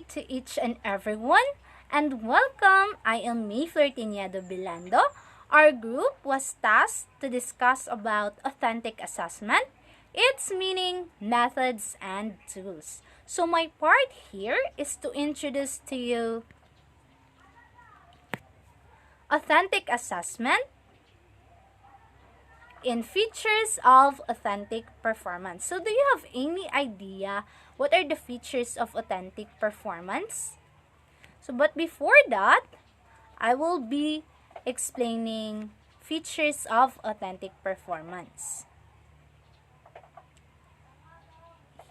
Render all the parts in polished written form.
to each and everyone, and welcome. I am May Flirtinedo Bilando. Our group was tasked to discuss about authentic assessment, its meaning, methods, and tools. So my part here is to introduce to you authentic assessment in features of authentic performance. So do you have any idea what are the features of authentic performance? But before that, I will be explaining features of authentic performance.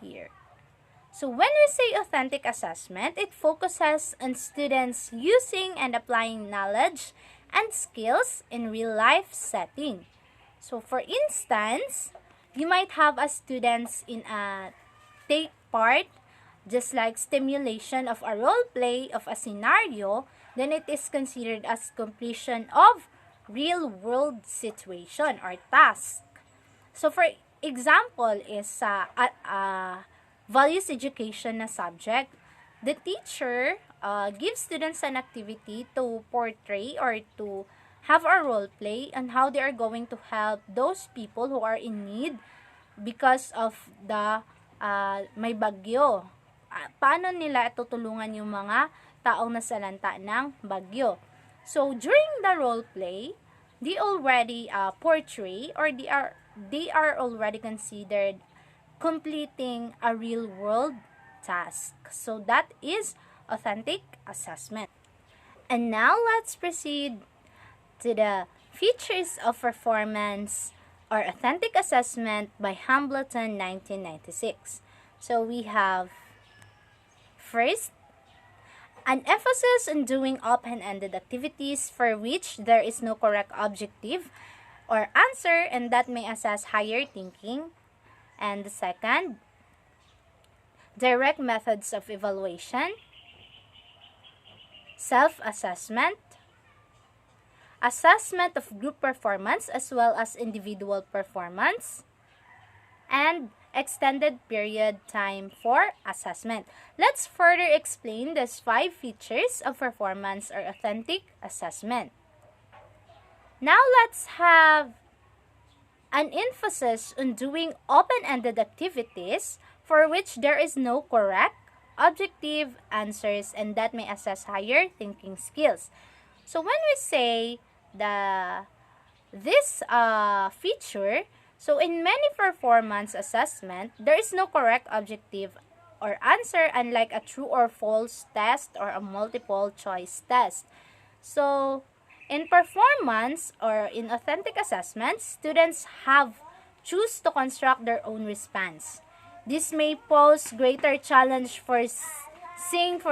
Here. So when we say authentic assessment, it focuses on students using and applying knowledge and skills in real-life setting. So for instance, you might have a students in a take part just like stimulation of a role play of a scenario, then it is considered as completion of real-world situation or task. So for example is values education na subject, the teacher gives students an activity to portray or to have a role play on how they are going to help those people who are in need because of the may bagyo. Paano nila tutulungan yung mga taong nasalanta ng bagyo? So during the role play, they already portray or they are already considered completing a real world task. So that is authentic assessment. And now let's proceed to the features of performance or authentic assessment by Hambleton 1996. So we have first, an emphasis on doing open-ended activities for which there is no correct objective or answer and that may assess higher thinking. And the second, direct methods of evaluation, self-assessment, assessment of group performance as well as individual performance, and extended period time for assessment. Let's further explain these 5 features of performance or authentic assessment. Now let's have an emphasis on doing open-ended activities for which there is no correct, objective answers and that may assess higher thinking skills. So when we say this feature, so in many performance assessment, there is no correct objective or answer unlike a true or false test or a multiple choice test. So in performance or in authentic assessments, students have choose to construct their own response. This may pose greater challenge for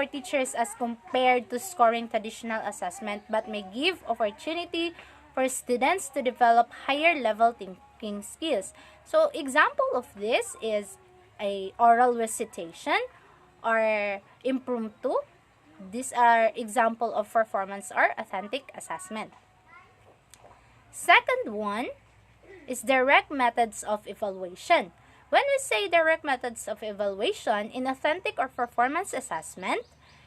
teachers as compared to scoring traditional assessment but may give opportunity for students to develop higher level thinking skills. So example of this is a oral recitation or impromptu. These are example of performance or authentic assessment. Second one is direct methods of evaluation. When we say direct methods of evaluation in authentic or performance assessment,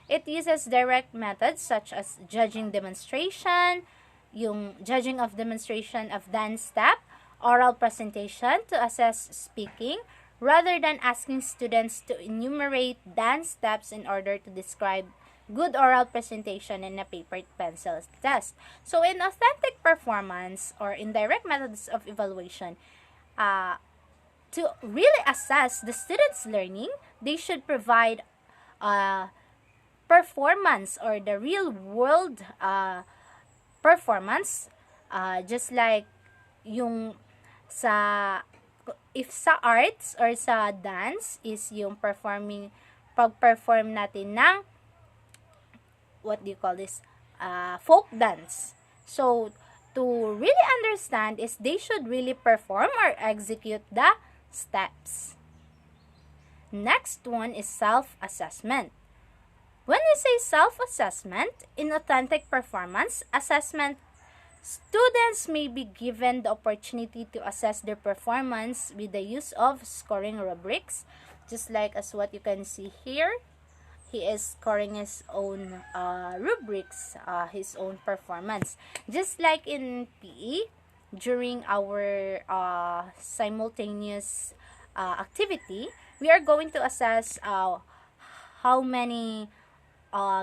it uses direct methods such as judging demonstration, yung judging of demonstration of dance step, oral presentation to assess speaking, rather than asking students to enumerate dance steps in order to describe good oral presentation in a paper pencil test. So in authentic performance or in direct methods of evaluation, to really assess the students' learning, they should provide performance or the real world performance, just like yung if sa arts or sa dance is yung pag-perform natin ng what do you call this, folk dance. So to really understand is they should really perform or execute the steps. Next one is self-assessment. When we say self-assessment in authentic performance assessment, students may be given the opportunity to assess their performance with the use of scoring rubrics, just like as what you can see here. he is scoring his own rubrics, his own performance. Just like in PE, during our simultaneous activity, we are going to assess how many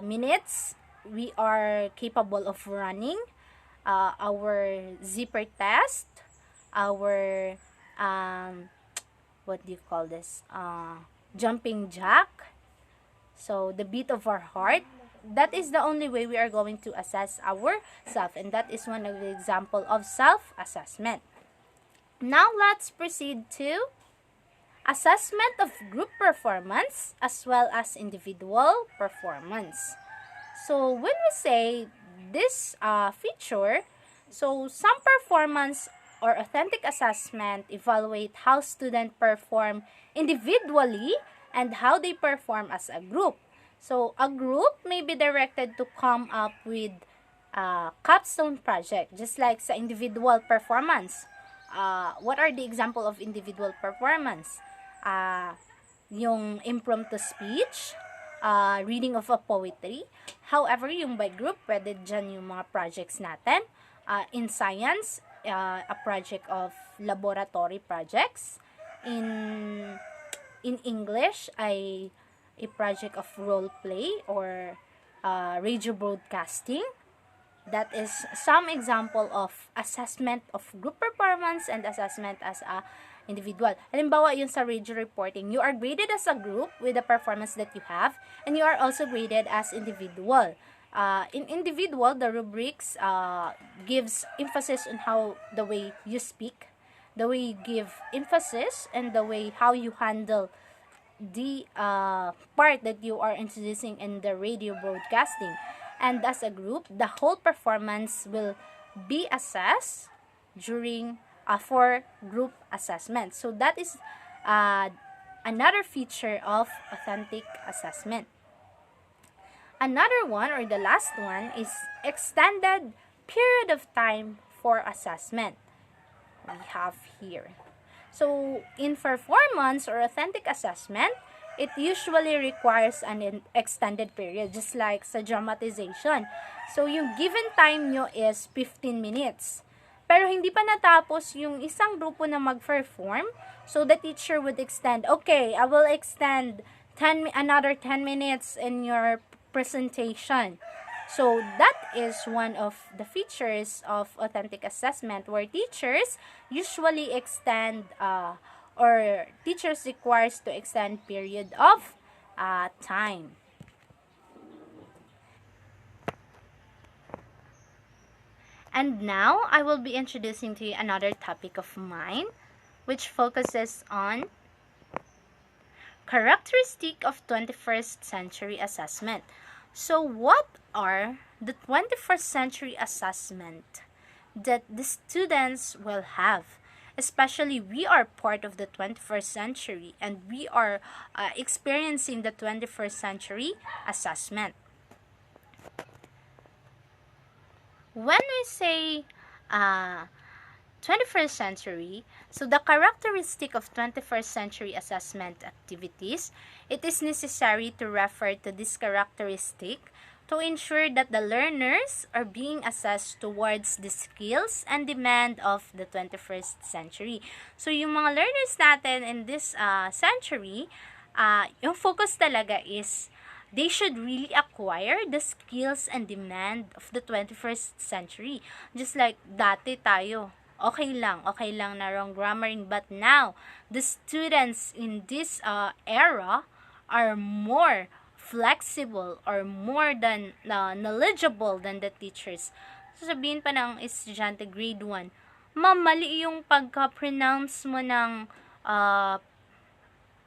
minutes we are capable of running, our zipper test, our what do you call this? Jumping jack. So the beat of our heart. That is the only way we are going to assess ourself, and that is one of the example of self-assessment. Now let's proceed to assessment of group performance as well as individual performance. So when we say this feature, so some performance or authentic assessment evaluate how students perform individually and how they perform as a group. So a group may be directed to come up with a capstone project, just like sa individual performance. What are the example of individual performance? Yung impromptu speech, reading of a poetry. However, yung by group, pwede dyan yung mga projects natin. In science, a project of laboratory projects. In English, ay a project of role play or radio broadcasting. That is some example of assessment of group performance and assessment as a individual. Halimbawa, yun sa radio reporting, you are graded as a group with the performance that you have, and you are also graded as individual. In individual, the rubrics gives emphasis on how the way you speak, the way you give emphasis, and the way how you handle the part that you are introducing in the radio broadcasting. And as a group, the whole performance will be assessed during for group assessment. So that is another feature of authentic assessment. Another one, or the last one, is extended period of time for assessment. We have here. So, in performance or authentic assessment, it usually requires an extended period, just like sa dramatization. So, yung given time nyo is 15 minutes. Pero hindi pa natapos yung isang grupo na mag-perform, so the teacher would extend, okay, I will extend another 10 minutes in your presentation. So, that is one of the features of authentic assessment, where teachers usually extend or teachers requires to extend period of time. And now, I will be introducing to you another topic of mine, which focuses on characteristic of 21st century assessment. So, what are the 21st century assessment that the students will have? Especially, we are part of the 21st century and we are experiencing the 21st century assessment. When we say 21st century, so the characteristic of 21st century assessment activities, it is necessary to refer to this characteristic to ensure that the learners are being assessed towards the skills and demand of the 21st century. So, yung mga learners natin in this century, yung focus talaga is they should really acquire the skills and demand of the 21st century. Just like dati tayo, okay lang na wrong grammaring, but now, the students in this era are more flexible or more than knowledgeable than the teachers. So, sabihin pa ng estudyante grade 1, ma'am, mali yung pagka-pronounce mo ng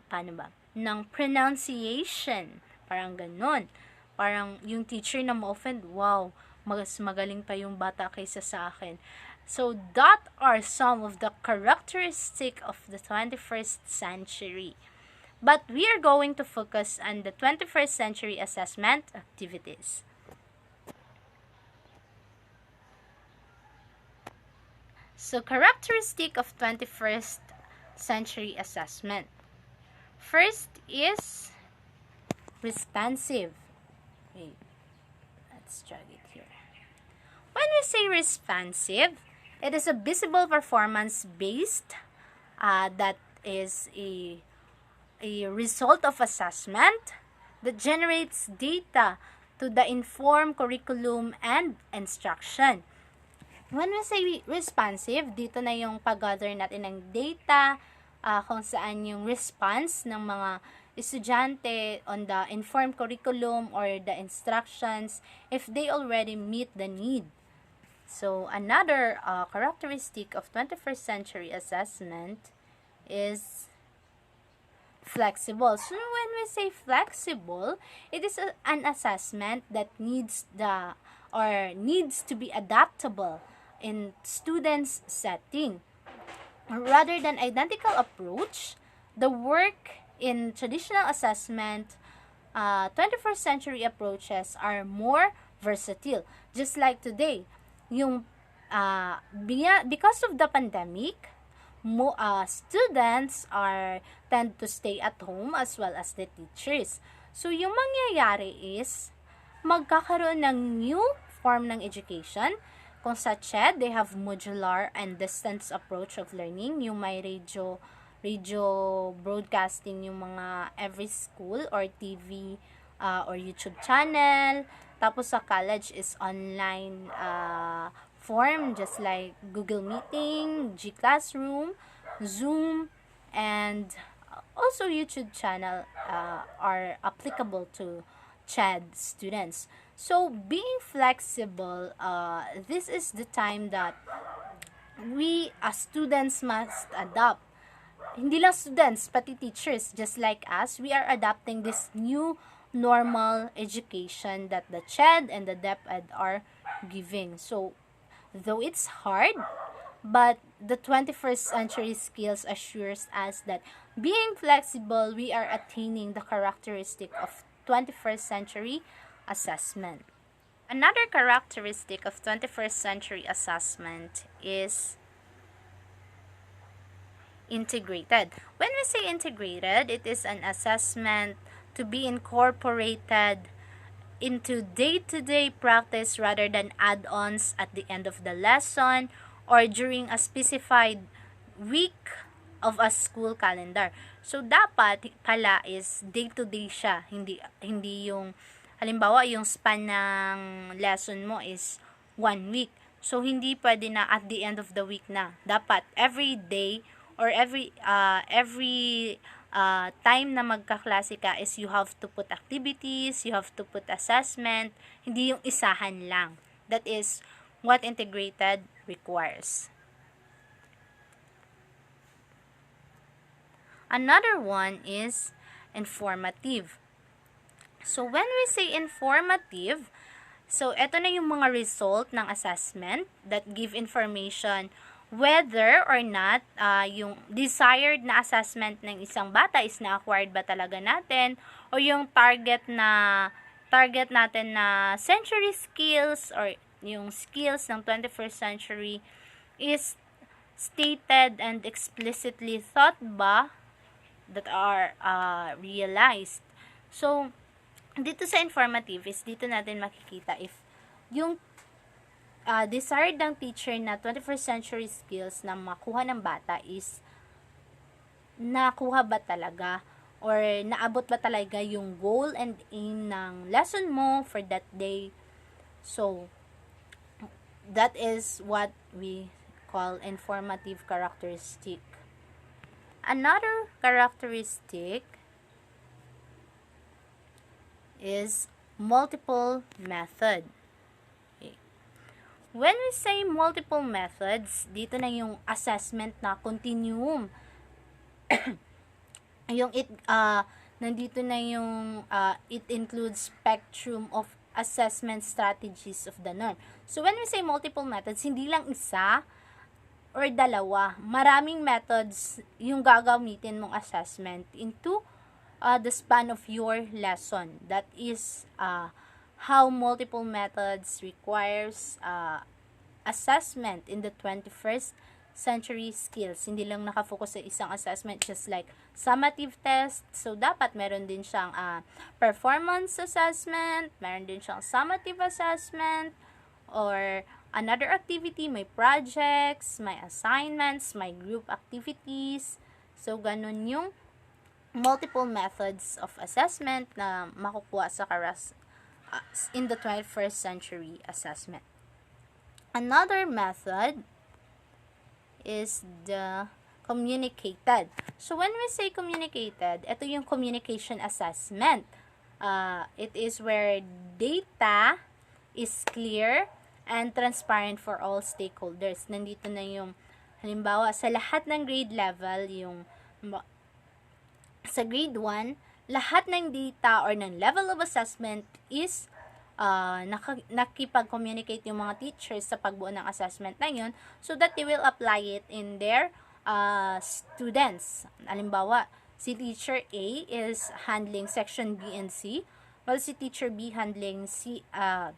paano ba? Ng pronunciation. Parang ganun. Parang yung teacher na ma-offend, wow, mas magaling pa yung bata kaysa sa akin. So, that are some of the characteristic of the 21st century. But we are going to focus on the 21st century assessment activities. So, characteristic of 21st century assessment. First is responsive. Wait, let's drag it here. When we say responsive, it is a visible performance based that is a result of assessment that generates data to the informed curriculum and instruction. When we say responsive, dito na yung pag-gather natin ng data, kung saan yung response ng mga estudyante on the informed curriculum or the instructions if they already meet the need. So, another characteristic of 21st century assessment is flexible. So, when we say flexible, it is an assessment that needs to be adaptable in students' setting. Rather than identical approach, the work in traditional assessment, 21st century approaches are more versatile. Just like today, because of the pandemic, students tend to stay at home as well as the teachers. So, yung mangyayari is, magkakaroon ng new form ng education. Kung sa CHED, they have modular and distance approach of learning. Yung may radio broadcasting yung mga every school or TV or YouTube channel. Tapos sa college is online form, just like Google Meeting, G Classroom, Zoom, and also YouTube channel are applicable to CHED students. So, being flexible, this is the time that we as students must adapt. Hindi lang students, pati teachers, just like us, we are adapting this new normal education that the CHED and the DepEd are giving. So, though it's hard, but the 21st century skills assures us that being flexible, we are attaining the characteristic of 21st century assessment. Another characteristic of 21st century assessment is integrated. When we say integrated, it is an assessment to be incorporated into day-to-day practice rather than add-ons at the end of the lesson or during a specified week of a school calendar. So, dapat pala is day-to-day siya. Hindi yung, halimbawa, yung span ng lesson mo is 1 week. So, hindi pwede na at the end of the week na. Dapat every day or every time na magkaklase ka is you have to put activities, you have to put assessment, hindi yung isahan lang. That is what integrated requires. Another one is informative. So, when we say informative, so eto na yung mga result ng assessment that give information whether or not yung desired na assessment ng isang bata is na-acquired ba talaga natin o yung target natin na century skills or yung skills ng 21st century is stated and explicitly thought ba that are realized. So, dito sa informative is dito natin makikita if yung desired ng teacher na 21st century skills na makuha ng bata is nakuha ba talaga or naabot ba talaga yung goal and aim ng lesson mo for that day. So, that is what we call informative characteristic. Another characteristic is multiple method. Okay. When we say multiple methods, dito na yung assessment na continuum. Nandito na yung it includes spectrum of assessment strategies of the norm. So when we say multiple methods, hindi lang isa or dalawa, maraming methods yung gagamitin mong assessment into the span of your lesson. That is how multiple methods requires assessment in the 21st century skills. Hindi lang nakafocus sa isang assessment, just like summative test. So, dapat meron din siyang performance assessment, meron din siyang summative assessment, or another activity, may projects, may assignments, may group activities. So, ganun yung multiple methods of assessment na makukuha sa in the 21st century assessment. Another method is the communicated. So, when we say communicated, ito yung communication assessment. It is where data is clear and transparent for all stakeholders. Nandito na yung, halimbawa, sa lahat ng grade level, sa grade 1, lahat ng data or ng level of assessment is nakipag-communicate yung mga teachers sa pagbuo ng assessment na yun so that they will apply it in their students. Halimbawa, si teacher A is handling section B and C, while si teacher B handling A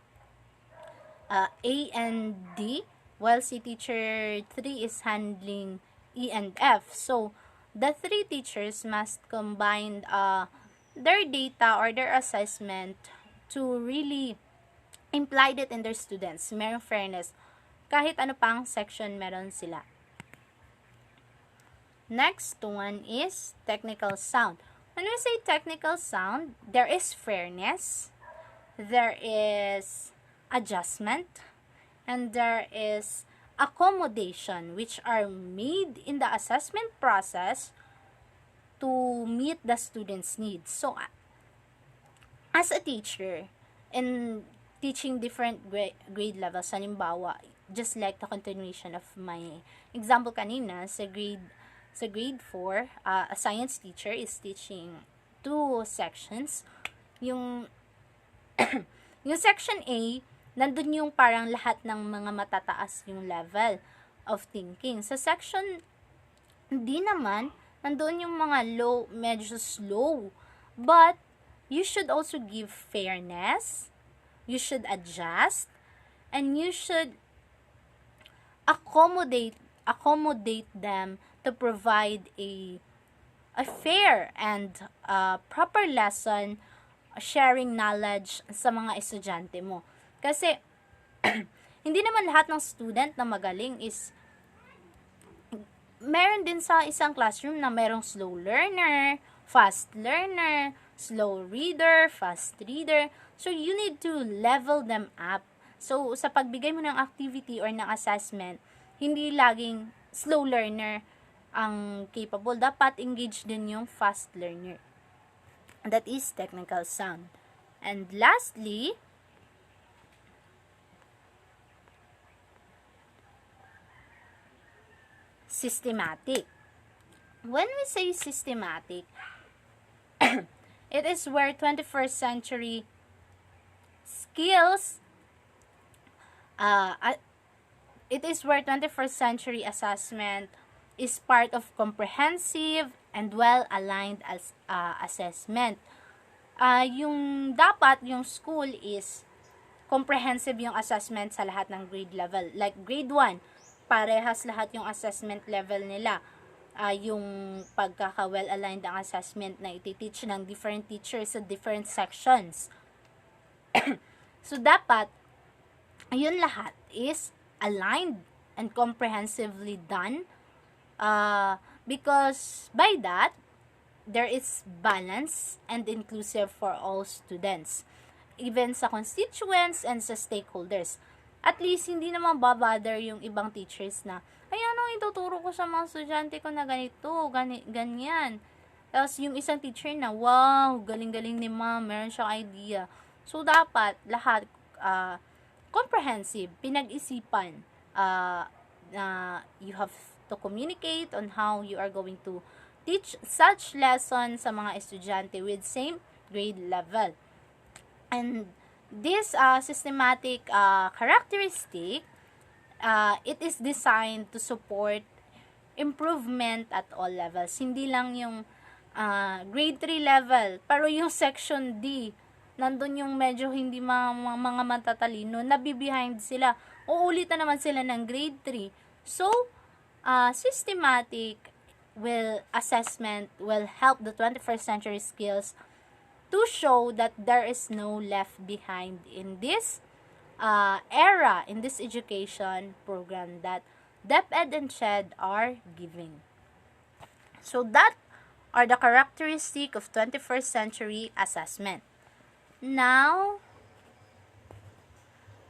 and D, while si teacher 3 is handling E and F. So, the 3 teachers must combine their data or their assessment to really imply it in their students. Merong fairness. Kahit ano pang section meron sila. Next one is technical sound. When we say technical sound, there is fairness, there is adjustment, and there is accommodation, which are made in the assessment process to meet the student's needs. So, as a teacher, in teaching different grade levels, halimbawa, just like the continuation of my example kanina, sa grade 4, a science teacher is teaching 2 sections. Yung yung section A, nandun yung parang lahat ng mga matataas yung level of thinking. Sa section D naman, nandun yung mga low, medyo slow. But, you should also give fairness, you should adjust, and you should accommodate them to provide a fair and proper lesson, sharing knowledge sa mga estudyante mo. Kasi, hindi naman lahat ng student na magaling is, meron din sa isang classroom na merong slow learner, fast learner, slow reader, fast reader. So, you need to level them up. So, sa pagbigay mo ng activity or ng assessment, hindi laging slow learner ang capable. Dapat engage din yung fast learner. That is technical sound. And lastly, systematic. When we say systematic, it is where 21st century skills, it is where 21st century assessment is part of comprehensive and well-aligned assessment. Yung dapat, yung school is comprehensive yung assessment sa lahat ng grade level. Like grade 1, parehas lahat yung assessment level nila. Yung pagkaka-well-aligned ang assessment na iti-teach ng different teachers sa different sections. So, dapat, yun lahat is aligned and comprehensively done because by that, there is balance and inclusive for all students, even sa constituents and sa stakeholders. At least, hindi naman babother yung ibang teachers na, ay, ano, ituturo ko sa mga estudyante ko na ganito, ganyan. Tapos, yung isang teacher na, wow, galing-galing ni ma'am, meron siyang idea. So, dapat, lahat, comprehensive, pinag-isipan, you have to communicate on how you are going to teach such lesson sa mga estudyante with same grade level. And this systematic characteristic, it is designed to support improvement at all levels. Hindi lang yung grade 3 level, pero yung section D, nandun yung medyo hindi mga matatalino, nabibehind sila. Uulitan naman sila ng grade 3. So, systematic assessment will help the 21st century skills to show that there is no left behind in this era, in this education program that DepEd and SHED are giving. So that are the characteristic of 21st century assessment. Now,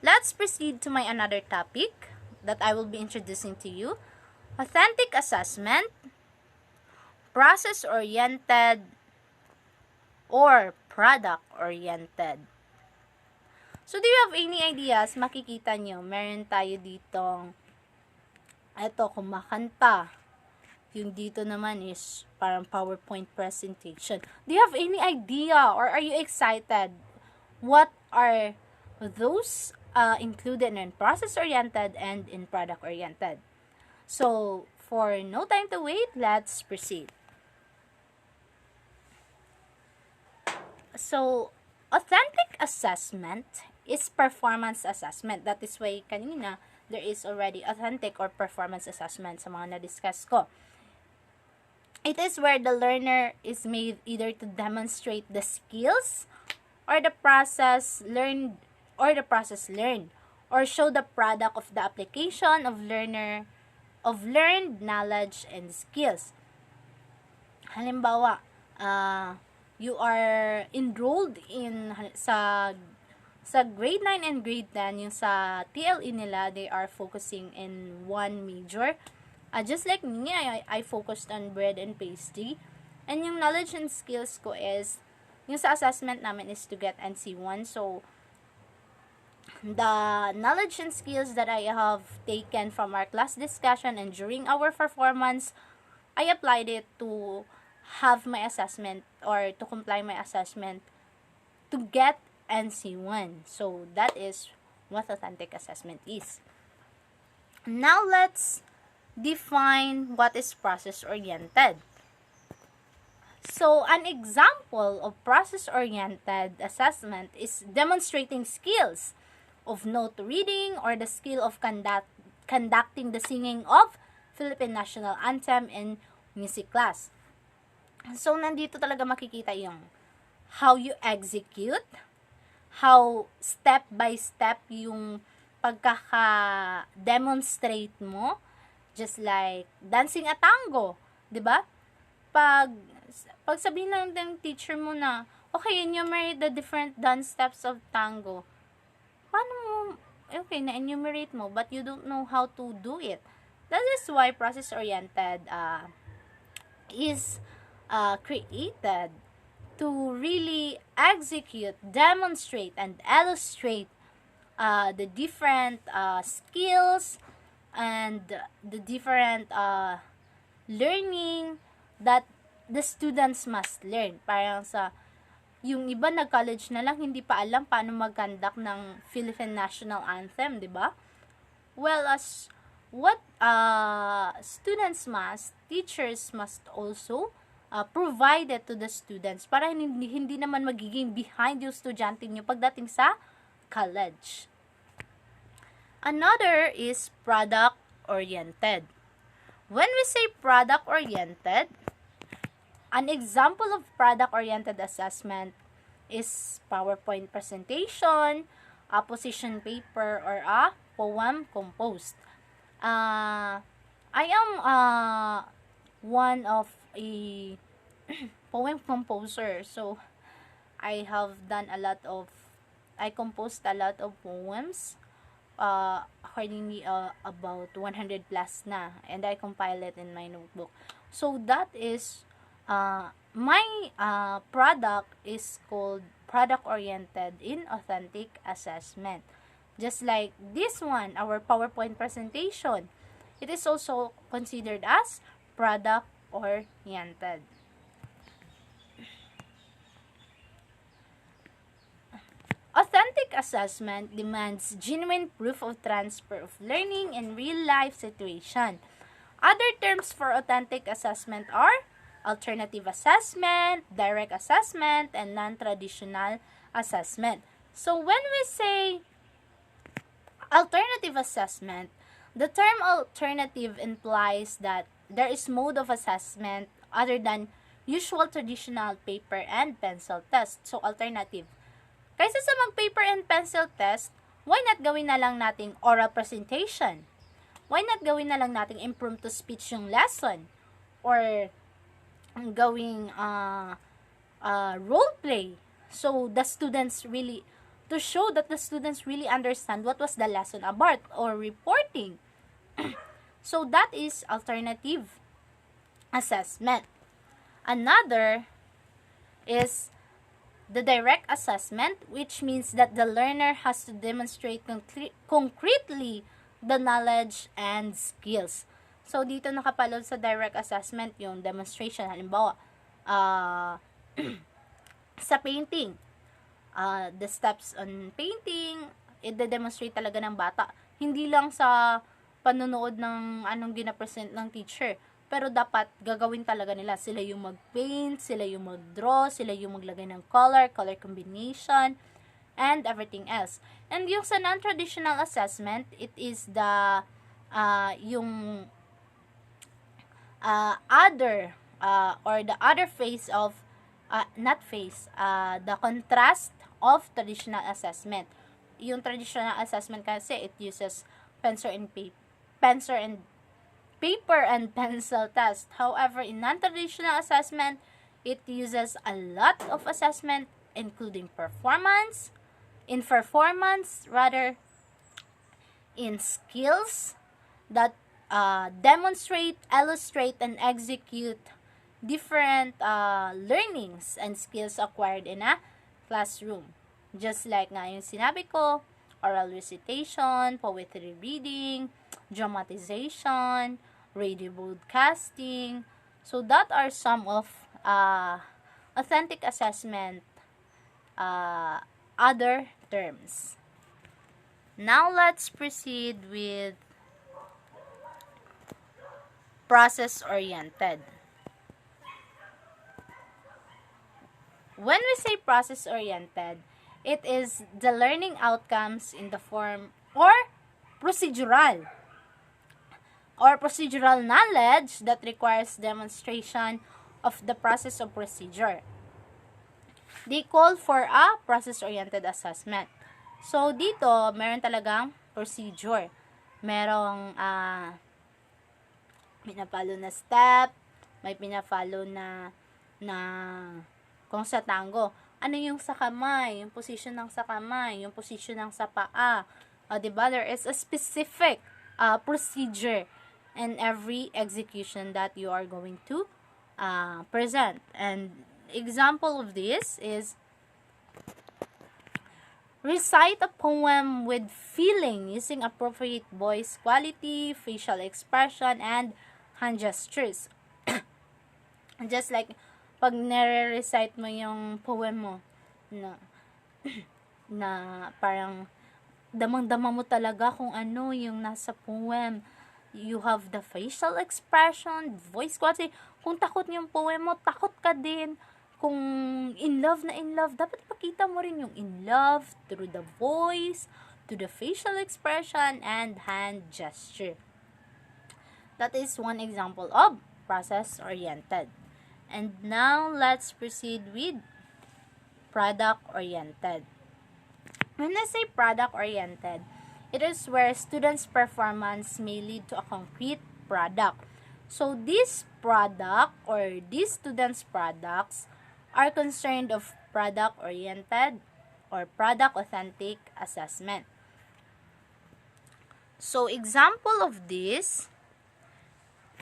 let's proceed to my another topic that I will be introducing to you. Authentic assessment, process-oriented, or product-oriented. So, do you have any ideas? Makikita nyo, meron tayo ditong, eto, kumakanta. Yung dito naman is parang PowerPoint presentation. Do you have any idea or are you excited? What are those included in process-oriented and in product-oriented? So, for no time to wait, let's proceed. So, authentic assessment is performance assessment. That is why kanina there is already authentic or performance assessment sa mga na-discuss ko. It is where the learner is made either to demonstrate the skills or the process learned or show the product of the application of learned knowledge and skills. Halimbawa, you are enrolled in sa grade 9 and grade 10, yung sa TLE nila, they are focusing in one major. Just like me, I focused on bread and pastry. And yung knowledge and skills ko is, yung sa assessment namin is to get NC1. So, the knowledge and skills that I have taken from our class discussion and during our performance, I applied it to have my assessment or to comply my assessment to get NC1. So, that is what authentic assessment is. Now, let's define what is process-oriented. So, an example of process-oriented assessment is demonstrating skills of note reading or the skill of conducting the singing of Philippine National Anthem in music class. So, nandito talaga makikita yung how you execute, how step by step yung pagkaka-demonstrate mo. Just like dancing a tango, 'di ba? Pag sabihin lang ng teacher mo na, okay, enumerate the different dance steps of tango. Paano mo, okay, na-enumerate mo, but you don't know how to do it. That is why process-oriented is created to really execute, demonstrate, and illustrate the different skills and the different learning that the students must learn. Parang sa, yung iba nag-college na lang, hindi pa alam paano mag-conduct ng Philippine National Anthem, di ba? Well, as what teachers must also provide it to the students para hindi naman magiging behind yung estudyante nyo pagdating sa college. Another is product-oriented. When we say product-oriented, an example of product-oriented assessment is PowerPoint presentation, a position paper, or a poem composed. I am one of a poem composer, so I composed a lot of poems. Accordingly, about 100 plus na, and I compile it in my notebook. So that is my product is called product-oriented in authentic assessment. Just like this one, our PowerPoint presentation, it is also considered as product-oriented. Authentic assessment demands genuine proof of transfer of learning in real-life situation. Other terms for authentic assessment are alternative assessment, direct assessment, and non-traditional assessment. So, when we say alternative assessment, The term alternative implies that there is mode of assessment other than usual traditional paper and pencil test. So, alternative. Kaysa sa mag-paper and pencil test, why not gawin na lang nating oral presentation? Why not gawin na lang nating impromptu speech yung lesson? Or gawing role play. So, the students really, to show that the students really understand what was the lesson about or reporting. So, that is alternative assessment. Another is the direct assessment, which means that the learner has to demonstrate concretely the knowledge and skills. So, dito nakapalod sa direct assessment yung demonstration. Halimbawa, sa painting, the steps on painting, i-demonstrate talaga ng bata. Hindi lang sa panonood ng anong gina-present ng teacher. Pero dapat gagawin talaga nila. Sila yung mag-paint, sila yung mag-draw, sila yung maglagay ng color combination, and everything else. And yung sa non-traditional assessment, it is the yung other or the other phase of the contrast of traditional assessment. Yung traditional assessment kasi it uses pencil and paper and pencil test. However, in non-traditional assessment, it uses a lot of assessment, including in skills that demonstrate, illustrate, and execute different learnings and skills acquired in a classroom. Just like nga yung sinabi ko, oral recitation, poetry reading, dramatization, radio broadcasting. So that are some of authentic assessment other terms. Now let's proceed with process-oriented. When we say process-oriented, it is the learning outcomes in the form or procedural knowledge that requires demonstration of the process of procedure. They call for a process-oriented assessment. So, dito, meron talagang procedure. Merong pinapalo na step, may pinapalo na kung sa tango. Ano yung sa kamay, yung position ng sa kamay, yung position ng sa paa. Diba? There is a specific procedure in every execution that you are going to present. And example of this is recite a poem with feeling using appropriate voice quality, facial expression, and hand gestures. Just like pag nare-recite mo yung poem mo na parang damang-dama mo talaga kung ano yung nasa poem. You have the facial expression, voice quality. Kung takot yung poem mo, takot ka din. Kung in love, dapat ipakita mo rin yung in love through the voice, to the facial expression, and hand gesture. That is one example of process-oriented. And now, let's proceed with product-oriented. When I say product-oriented, it is where students' performance may lead to a concrete product. So, this product or these students' products are concerned of product-oriented or product-authentic assessment. So, example of this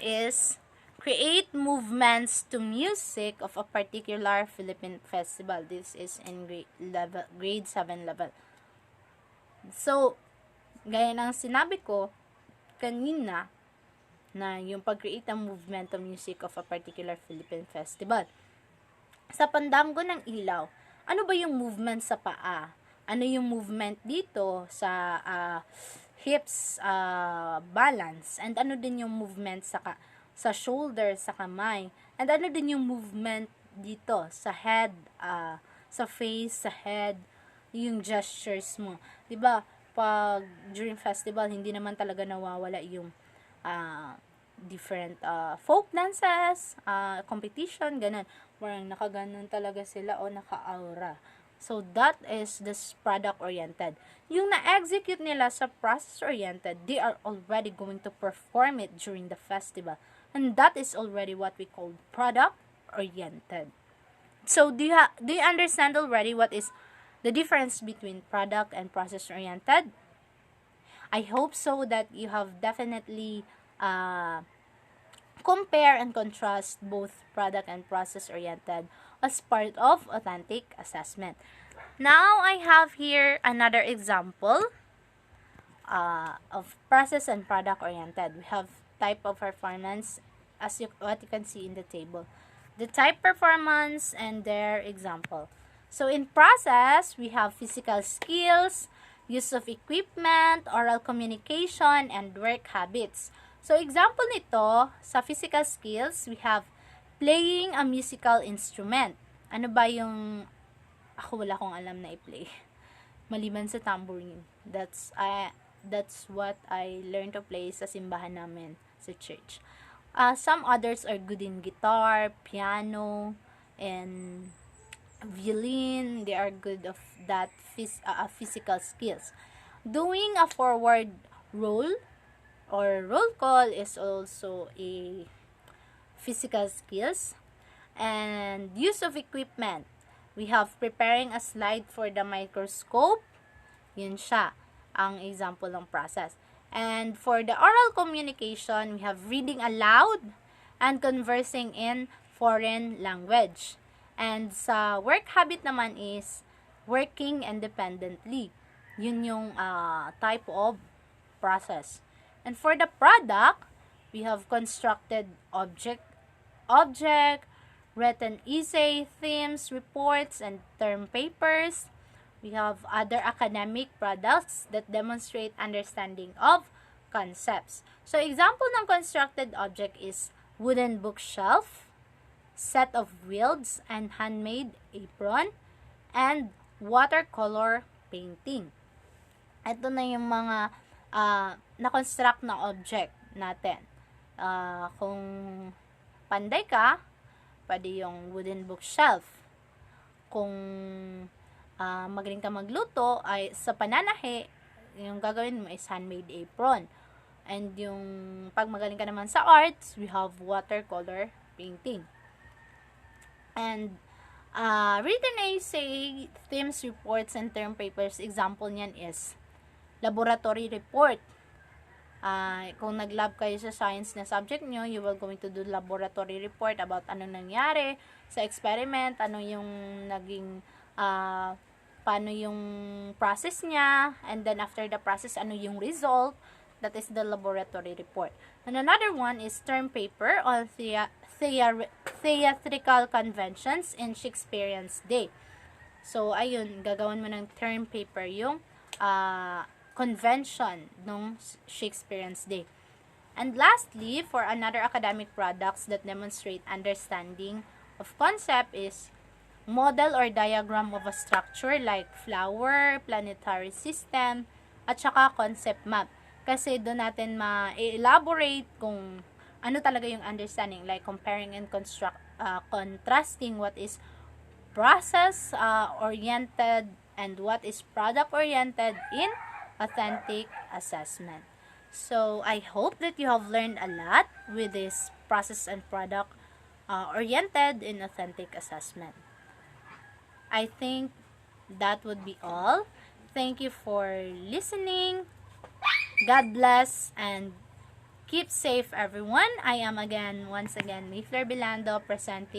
is create movements to music of a particular Philippine festival. This is in grade 7 level. So, gaya ng sinabi ko kanina, na yung pag-create ng movement of music of a particular Philippine festival. Sa pandango ng ilaw, ano ba yung movement sa paa? Ano yung movement dito sa hips balance? And ano din yung movement sa shoulder, sa kamay? And ano din yung movement dito sa head, sa face, sa head, yung gestures mo? 'Di ba? pag during festival, hindi naman talaga nawawala yung different folk dances, competition, ganun. Parang nakaganon talaga sila o naka-aura. So, that is this product-oriented. Yung na-execute nila sa process-oriented, they are already going to perform it during the festival. And that is already what we call product-oriented. So, do you understand already what is the difference between product and process-oriented? I hope so that you have definitely compare and contrast both product and process-oriented as part of authentic assessment. Now, I have here another example of process and product-oriented. We have type of performance as what you can see in the table. The type performance and their example. So, in process, we have physical skills, use of equipment, oral communication, and work habits. So, example nito, sa physical skills, we have playing a musical instrument. Ano ba yung, ako wala akong alam na i-play. Maliban sa tambourine. That's what I learned to play sa simbahan namin, sa church. Some others are good in guitar, piano, and violin. They are good of that physical skills. Doing a forward roll or roll call is also a physical skills. And use of equipment. We have preparing a slide for the microscope. Yun siya, ang example ng process. And for the oral communication, we have reading aloud and conversing in foreign language. And sa work habit naman is working independently. Yun yung type of process. And for the product, we have constructed object, written essay, themes, reports, and term papers. We have other academic products that demonstrate understanding of concepts. So, example ng constructed object is wooden bookshelf, set of wheels and handmade apron, and watercolor painting. Ito na yung mga na-construct na object natin. Kung panday ka, pwede yung wooden bookshelf. Kung magaling ka magluto, ay sa pananahe, yung gagawin mo is handmade apron. And yung pag magaling ka naman sa arts, we have watercolor painting. And written essay, themes, reports, and term papers, example niyan is laboratory report. Kung nag-lab kayo sa science na subject nyo, you will going to do laboratory report about ano nangyari sa experiment, ano yung naging, paano yung process niya, and then after the process, ano yung result. That is the laboratory report. And another one is term paper on theatrical conventions in Shakespearean's day. So, ayun, gagawin mo ng term paper yung convention nung Shakespearean's day. And lastly, for another academic products that demonstrate understanding of concept is model or diagram of a structure like flower, planetary system, at saka concept map. Kasi doon natin ma-elaborate kung ano talaga yung understanding, like comparing and contrasting what is process oriented and what is product oriented in authentic assessment. So, I hope that you have learned a lot with this process and product oriented in authentic assessment. I think that would be all. Thank you for listening. God bless and keep safe, everyone. I am once again, Mayflair Bilando presenting